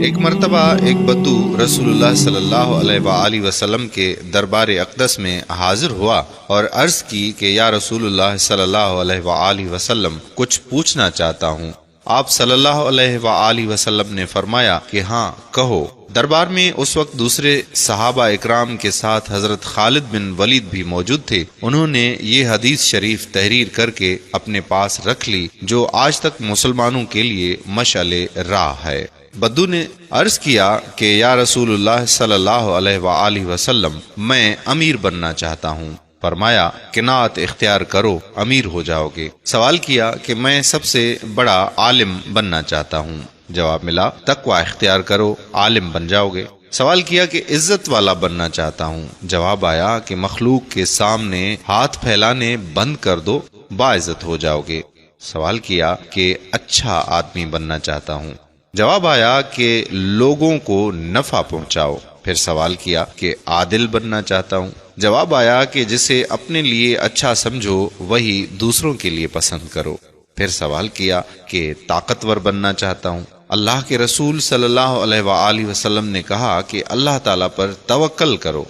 ایک مرتبہ ایک بدو رسول صلی اللہ علیہ وسلم کے دربار اقدس میں حاضر ہوا اور عرض کی کہ یا رسول اللہ صلی اللہ علیہ وسلم کچھ پوچھنا چاہتا ہوں۔ آپ صلی اللہ علیہ وسلم نے فرمایا کہ ہاں کہو۔ دربار میں اس وقت دوسرے صحابہ اکرام کے ساتھ حضرت خالد بن ولید بھی موجود تھے۔ انہوں نے یہ حدیث شریف تحریر کر کے اپنے پاس رکھ لی جو آج تک مسلمانوں کے لیے مشعل راہ ہے۔ بدو نے عرض کیا کہ یا رسول اللہ صلی اللہ علیہ وسلم میں امیر بننا چاہتا ہوں۔ فرمایا قناعت اختیار کرو، امیر ہو جاؤ گے۔ سوال کیا کہ میں سب سے بڑا عالم بننا چاہتا ہوں۔ جواب ملا تقوی اختیار کرو، عالم بن جاؤ گے۔ سوال کیا کہ عزت والا بننا چاہتا ہوں۔ جواب آیا کہ مخلوق کے سامنے ہاتھ پھیلانے بند کر دو، باعزت ہو جاؤ گے۔ سوال کیا کہ اچھا آدمی بننا چاہتا ہوں۔ جواب آیا کہ لوگوں کو نفع پہنچاؤ۔ پھر سوال کیا کہ عادل بننا چاہتا ہوں۔ جواب آیا کہ جسے اپنے لیے اچھا سمجھو وہی دوسروں کے لیے پسند کرو۔ پھر سوال کیا کہ طاقتور بننا چاہتا ہوں۔ اللہ کے رسول صلی اللہ علیہ وسلم نے کہا کہ اللہ تعالیٰ پر توکل کرو۔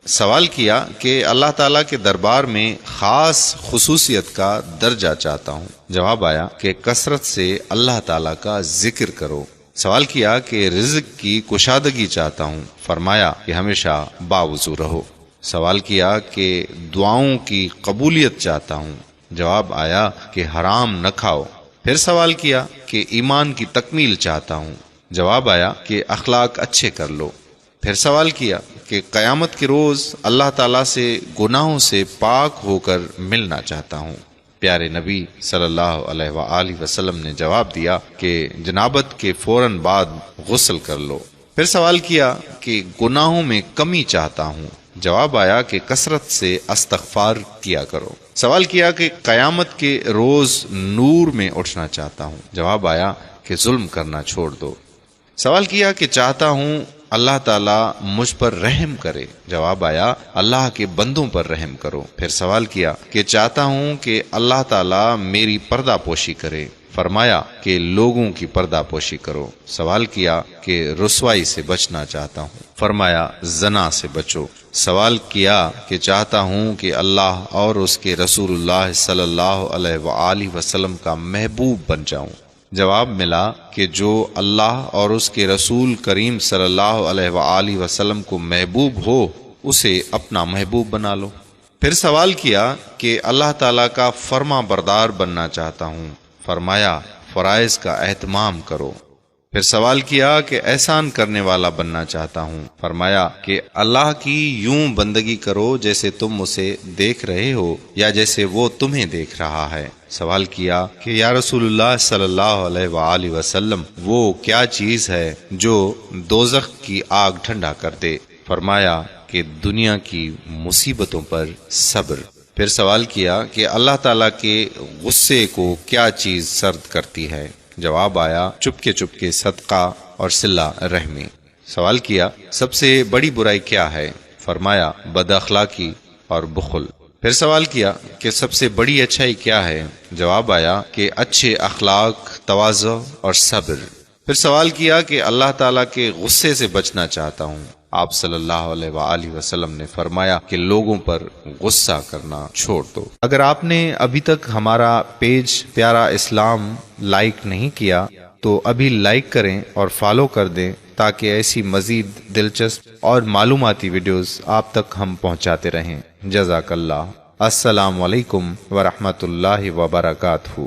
سوال کیا کہ اللہ تعالیٰ کے دربار میں خاص خصوصیت کا درجہ چاہتا ہوں۔ جواب آیا کہ کثرت سے اللہ تعالیٰ کا ذکر کرو۔ سوال کیا کہ رزق کی کشادگی چاہتا ہوں۔ فرمایا کہ ہمیشہ باوضو رہو۔ سوال کیا کہ دعاؤں کی قبولیت چاہتا ہوں۔ جواب آیا کہ حرام نہ کھاؤ۔ پھر سوال کیا کہ ایمان کی تکمیل چاہتا ہوں۔ جواب آیا کہ اخلاق اچھے کر لو۔ پھر سوال کیا کہ قیامت کے روز اللہ تعالیٰ سے گناہوں سے پاک ہو کر ملنا چاہتا ہوں۔ پیارے نبی صلی اللہ علیہ وسلم نے جواب دیا کہ جنابت کے فوراً بعد غسل کر لو۔ پھر سوال کیا کہ گناہوں میں کمی چاہتا ہوں۔ جواب آیا کہ کثرت سے استغفار کیا کرو۔ سوال کیا کہ قیامت کے روز نور میں اٹھنا چاہتا ہوں۔ جواب آیا کہ ظلم کرنا چھوڑ دو۔ سوال کیا کہ چاہتا ہوں اللہ تعالیٰ مجھ پر رحم کرے۔ جواب آیا اللہ کے بندوں پر رحم کرو۔ پھر سوال کیا کہ چاہتا ہوں کہ اللہ تعالیٰ میری پردہ پوشی کرے۔ فرمایا کہ لوگوں کی پردہ پوشی کرو۔ سوال کیا کہ رسوائی سے بچنا چاہتا ہوں۔ فرمایا زنا سے بچو۔ سوال کیا کہ چاہتا ہوں کہ اللہ اور اس کے رسول اللہ صلی اللہ علیہ وسلم کا محبوب بن جاؤں۔ جواب ملا کہ جو اللہ اور اس کے رسول کریم صلی اللہ علیہ وسلم کو محبوب ہو اسے اپنا محبوب بنا لو۔ پھر سوال کیا کہ اللہ تعالیٰ کا فرما بردار بننا چاہتا ہوں۔ فرمایا فرائض کا اہتمام کرو۔ پھر سوال کیا کہ احسان کرنے والا بننا چاہتا ہوں۔ فرمایا کہ اللہ کی یوں بندگی کرو جیسے تم اسے دیکھ رہے ہو یا جیسے وہ تمہیں دیکھ رہا ہے۔ سوال کیا کہ یا رسول اللہ صلی اللہ علیہ وسلم وہ کیا چیز ہے جو دوزخ کی آگ ٹھنڈا کر دے؟ فرمایا کہ دنیا کی مصیبتوں پر صبر۔ پھر سوال کیا کہ اللہ تعالیٰ کے غصے کو کیا چیز سرد کرتی ہے؟ جواب آیا چپکے صدقہ اور صلہ رحمی۔ سوال کیا سب سے بڑی برائی کیا ہے؟ فرمایا بد اخلاقی اور بخل۔ پھر سوال کیا کہ سب سے بڑی اچھائی کیا ہے؟ جواب آیا کہ اچھے اخلاق، تواضع اور صبر۔ پھر سوال کیا کہ اللہ تعالیٰ کے غصے سے بچنا چاہتا ہوں۔ آپ صلی اللہ علیہ وسلم نے فرمایا کہ لوگوں پر غصہ کرنا چھوڑ دو۔ اگر آپ نے ابھی تک ہمارا پیج پیارا اسلام لائک نہیں کیا تو ابھی لائک کریں اور فالو کر دیں تاکہ ایسی مزید دلچسپ اور معلوماتی ویڈیوز آپ تک ہم پہنچاتے رہیں۔ جزاک اللہ۔ السلام علیکم ورحمۃ اللہ وبرکاتہ۔